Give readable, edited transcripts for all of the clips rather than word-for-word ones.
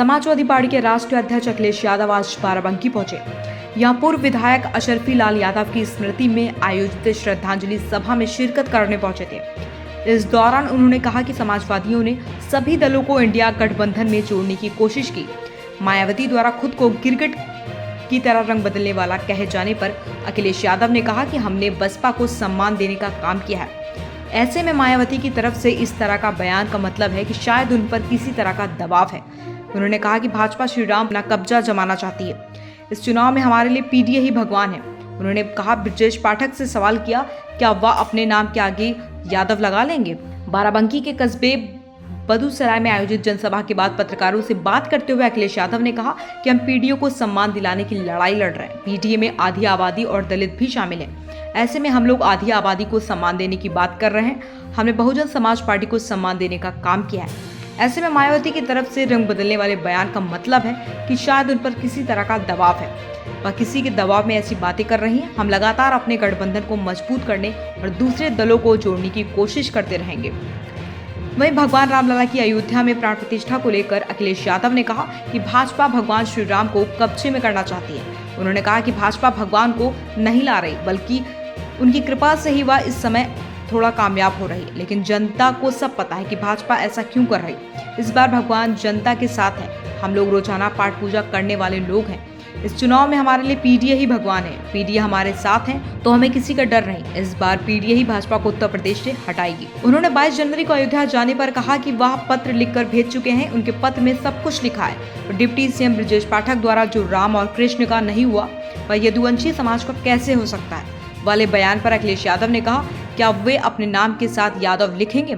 Samajwadi party के राष्ट्रीय अध्यक्ष अखिलेश यादव आज बाराबंकी पहुंचे। यहां पूर्व विधायक अशरफी लाल यादव की स्मृति में आयोजित श्रद्धांजलि सभा में शिरकत करने पहुंचे थे। इस दौरान उन्होंने कहा कि समाजवादियों ने सभी दलों को इंडिया गठबंधन में जोड़ने की कोशिश की। मायावती द्वारा खुद को गिरगिट की तरह रंग बदलने वाला कहे जाने पर अखिलेश यादव ने कहा कि हमने बसपा को सम्मान देने का काम किया है। ऐसे में मायावती की तरफ से इस तरह का बयान का मतलब है कि शायद उन पर किसी तरह का दबाव है। उन्होंने कहा कि भाजपा श्री राम अपना कब्जा जमाना चाहती है। इस चुनाव में हमारे लिए पीडीए ही भगवान है। उन्होंने कहा, ब्रजेश पाठक से सवाल किया, क्या वह अपने नाम के आगे यादव लगा लेंगे। बाराबंकी के कस्बे बदूसराय में आयोजित जनसभा के बाद पत्रकारों से बात करते हुए अखिलेश यादव ने कहा कि हम पीडीए को सम्मान दिलाने की लड़ाई लड़ रहे हैं। पीडीए में आधी आबादी और दलित भी शामिल हैं। ऐसे में हम लोग आधी आबादी को सम्मान देने की बात कर रहे हैं। हमने बहुजन समाज पार्टी को सम्मान देने का काम किया है। ऐसे में मायावती की तरफ से रंग बदलने वाले बयान का मतलब है कि शायद उन पर किसी तरह का दबाव है। वह किसी के दबाव में ऐसी बातें कर रही हैं। हम लगातार अपने गठबंधन को मजबूत करने और दूसरे दलों को जोड़ने की कोशिश करते रहेंगे। वहीं भगवान रामलला की अयोध्या में प्राण प्रतिष्ठा को लेकर अखिलेश यादव ने कहा कि भाजपा भगवान श्री राम को कब्जे में करना चाहती है। उन्होंने कहा कि भाजपा भगवान को नहीं ला रही, बल्कि उनकी कृपा से ही वह इस समय थोड़ा कामयाब हो रही है। लेकिन जनता को सब पता है कि भाजपा ऐसा क्यों कर रही है। इस बार भगवान जनता के साथ है। हम लोग रोजाना पाठ पूजा करने वाले लोग हैं। इस चुनाव में हमारे लिए पीडीए ही भगवान है। पीडीए हमारे साथ हैं, तो हमें किसी का डर नहीं। इस बार पीडीए ही भाजपा को उत्तर प्रदेश से हटाएगी। उन्होंने 22 जनवरी को अयोध्या जाने पर कहा कि वह पत्र लिखकर भेज चुके हैं। उनके पत्र में सब कुछ लिखा है। तो डिप्टी सीएम ब्रजेश पाठक द्वारा जो राम और कृष्ण का नहीं हुआ, वह यदुवंशी समाज का कैसे हो सकता है वाले बयान पर अखिलेश यादव ने कहा, क्या वे अपने नाम के साथ यादव लिखेंगे।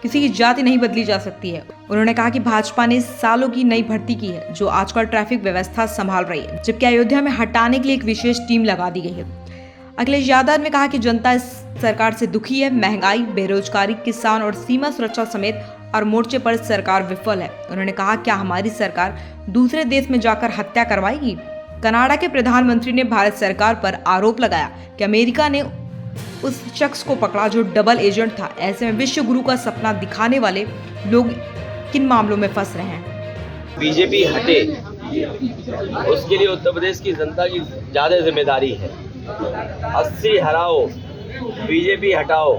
किसी की जाति नहीं बदली जा सकती है। उन्होंने कहा कि भाजपा ने सालों की नई भर्ती की है, जो आजकल ट्रैफिक व्यवस्था संभाल रही है, जबकि अयोध्या में हटाने के लिए एक विशेष टीम लगा दी गई है। अखिलेश यादव ने कहा कि जनता इस सरकार से दुखी है। महंगाई, बेरोजगारी, किसान और सीमा सुरक्षा समेत हर मोर्चे पर सरकार विफल है। उन्होंने कहा, क्या हमारी सरकार दूसरे देश में जाकर हत्या करवाएगी। कनाडा के प्रधानमंत्री ने भारत सरकार पर आरोप लगाया कि अमेरिका ने उस शख्स को पकड़ा जो डबल एजेंट था। ऐसे में विश्व गुरु का सपना दिखाने वाले लोग किन मामलों में फंस रहे हैं। बीजेपी हटे, उसके लिए उत्तर प्रदेश की जनता की ज़्यादा जिम्मेदारी है। 80 हराओ, बीजेपी हटाओ।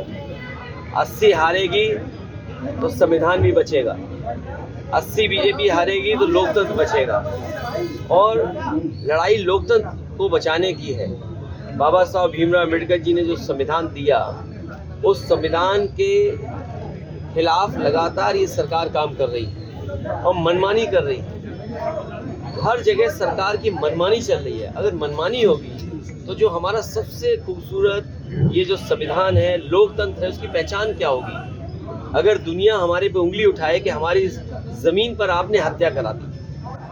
80 हारेगी तो संविधान भी बचेगा। 80 बीजेपी हारेगी तो लोकतंत्र बचेगा। और लड़ाई लोकतंत्र को बचाने की है। बाबा साहब भीमराव अम्बेडकर जी ने जो संविधान दिया, उस संविधान के खिलाफ लगातार ये सरकार काम कर रही है और मनमानी कर रही है। हर जगह सरकार की मनमानी चल रही है। अगर मनमानी होगी तो जो हमारा सबसे खूबसूरत ये जो संविधान है, लोकतंत्र है, उसकी पहचान क्या होगी। अगर दुनिया हमारे पे उंगली उठाए कि हमारी ज़मीन पर आपने हत्या करा दी,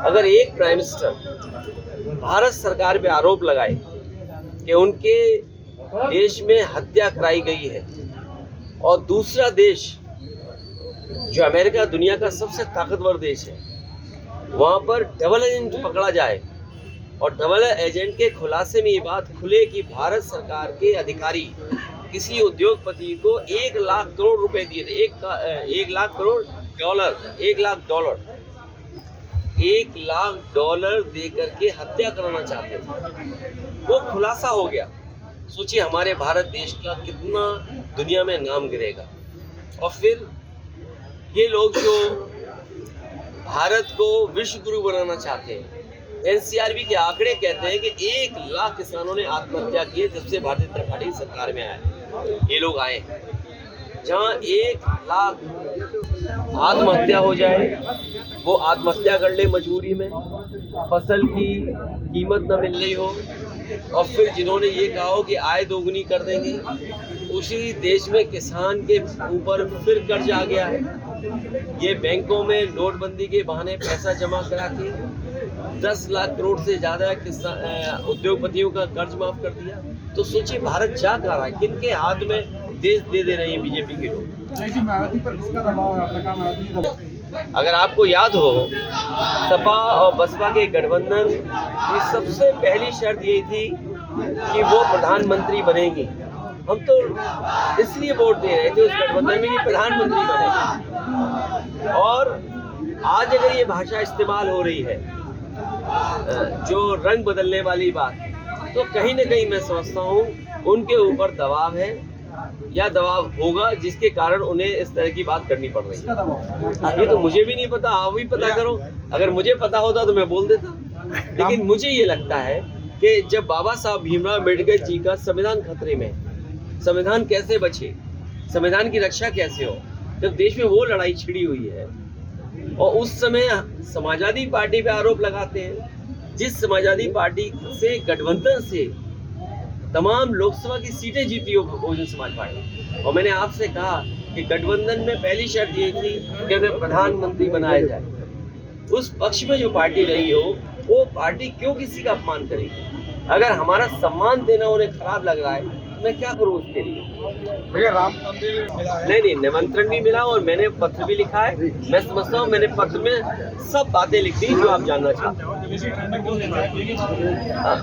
अगर एक प्राइम मिनिस्टर भारत सरकार पे आरोप लगाए कि उनके देश में हत्या कराई गई है, और दूसरा देश जो अमेरिका दुनिया का सबसे ताकतवर देश है, वहाँ पर डबल एजेंट पकड़ा जाए और डबल एजेंट के खुलासे में ये बात खुले कि भारत सरकार के अधिकारी किसी उद्योगपति को 1 लाख करोड़ रुपए दिए थे। 1 lakh crore dollar, 1 lakh dollar, 1 lakh dollar दे करके हत्या कराना चाहते थे। वो खुलासा हो गया। सोचिए हमारे भारत देश का कितना दुनिया में नाम गिरेगा। और फिर ये लोग जो भारत को विश्व गुरु बनाना चाहते हैं, एनसीआरबी के आंकड़े कहते हैं कि 1 लाख किसानों ने आत्महत्या की जब से भारतीय जनता पार्टी सरकार में आए। ये लोग आए जहाँ 1 लाख आत्महत्या हो जाए, वो आत्महत्या कर ले मजबूरी में, फसल की कीमत न मिल रही हो, और फिर जिन्होंने ये कहा हो कि आय दोगुनी कर देंगे, उसी देश में किसान के ऊपर फिर कर्ज आ गया है। ये बैंकों में नोटबंदी के बहाने पैसा जमा करा के 10 लाख करोड़ से ज़्यादा उद्योगपतियों का कर्ज माफ कर दिया। तो सोचिए भारत जा कर रहा है, किनके हाथ में देश दे रहे हैं बीजेपी के लोग। अगर आपको याद हो, सपा और बसपा के गठबंधन की सबसे पहली शर्त यही थी कि वो प्रधानमंत्री बनेंगे। हम तो इसलिए वोट दे रहे थे उस गठबंधन में कि प्रधानमंत्री बने। और आज अगर ये भाषा इस्तेमाल हो रही है, जो रंग बदलने वाली बात, तो कहीं ना कहीं मैं समझता हूँ उनके ऊपर दबाव है या दबाव होगा, जिसके कारण उन्हें इस तरह की बात करनी पड़ रही है। ये तो मुझे भी नहीं पता, आप भी पता करो। अगर मुझे पता होता तो मैं बोल देता। लेकिन मुझे ये लगता है कि जब बाबा साहब भीमराव अम्बेडकर जी का संविधान खतरे में, संविधान कैसे बचे, संविधान की रक्षा कैसे हो, जब देश में वो लड़ाई छिड़ी हुई है और उस समय समाजवादी पार्टी पे आरोप लगाते हैं, जिस समाजवादी पार्टी से गठबंधन से तमाम लोकसभा की सीटें जीती हो बहुजन समाज पार्टी, और मैंने आपसे कहा कि गठबंधन में पहली शर्त ये थी कि उन्हें प्रधानमंत्री बनाया जाए। उस पक्ष में जो पार्टी रही हो, वो पार्टी क्यों किसी का अपमान करेगी? अगर हमारा सम्मान देना उन्हें खराब लग रहा है तो मैं क्या करूँ उसके लिए? भैया राम मंदिर मिला है। नहीं, निमंत्रण भी मिला और मैंने पत्र भी लिखा है। मैं समझता हूँ मैंने पत्र में सब बातें लिख दी जो आप जानना चाहते हो।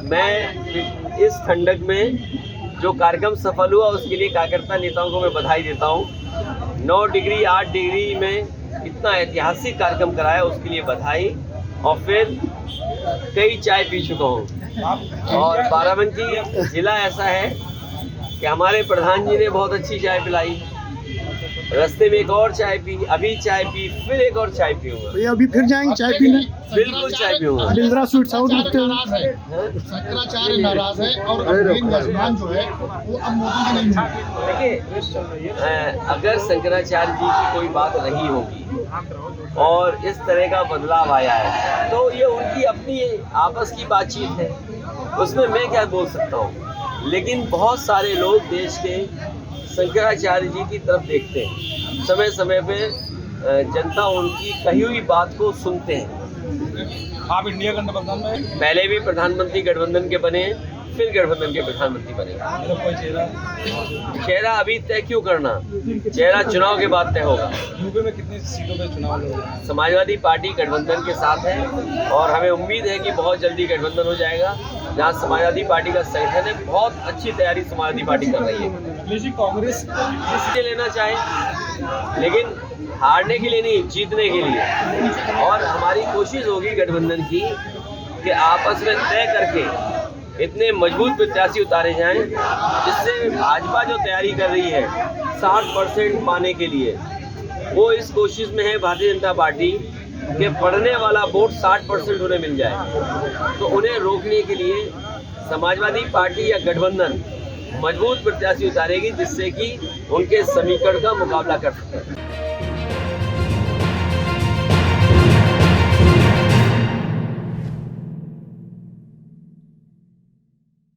मैं इस ठंडक में जो कार्यक्रम सफल हुआ उसके लिए कार्यकर्ता नेताओं को मैं बधाई देता हूँ। 9 डिग्री 8 डिग्री में इतना ऐतिहासिक कार्यक्रम कराया, उसके लिए बधाई। और फिर कई चाय पी चुका हूँ, और बाराबंकी जिला ऐसा है कि हमारे प्रधान जी ने बहुत अच्छी चाय पिलाई, रास्ते में एक और चाय पी, अभी चाय पी, फिर एक और चाय पीऊंगा। भैया अभी फिर जाएंगे चाय पीने? बिल्कुल चाय पीऊंगा। बिंद्रा स्वीट्स हाउस लिखते हैं। शंकराचार्य नाराज है और अरविंद मेजबान जो है वो अब मोदी जी नहीं है। देखिए, अगर शंकराचार्य जी की कोई बात रही होगी और इस तरह का बदलाव आया है तो ये उनकी अपनी आपस की बातचीत है, उसमें मैं क्या बोल सकता हूँ। लेकिन बहुत सारे लोग देश के शंकराचार्य जी की तरफ देखते हैं, समय समय पे जनता उनकी कही हुई बात को सुनते हैं। आप इंडिया गठबंधन में पहले भी प्रधानमंत्री गठबंधन के बने, फिर गठबंधन के प्रधानमंत्री बने। कोई चेहरा अभी तय क्यों करना, चेहरा चुनाव के बाद तय होगा। यूपी में कितनी सीटों पे चुनाव लड़? समाजवादी पार्टी गठबंधन के साथ है और हमें उम्मीद है कि बहुत जल्दी गठबंधन हो जाएगा। जहाँ समाजवादी पार्टी का संगठन है, बहुत अच्छी तैयारी समाजवादी पार्टी कर रही है। कांग्रेस इसलिए लेना चाहे, लेकिन हारने के लिए नहीं, जीतने के लिए। और हमारी कोशिश होगी गठबंधन की कि आपस में तय करके इतने मजबूत प्रत्याशी उतारे जाएं, जिससे भाजपा जो तैयारी कर रही है 60% पाने के लिए, वो इस कोशिश में है भारतीय जनता पार्टी के पढ़ने वाला वोट 60% उन्हें मिल जाए। तो उन्हें रोकने के लिए समाजवादी पार्टी या गठबंधन मजबूत प्रत्याशी उतारेगी, जिससे कि उनके समीकरण का मुकाबला कर सके।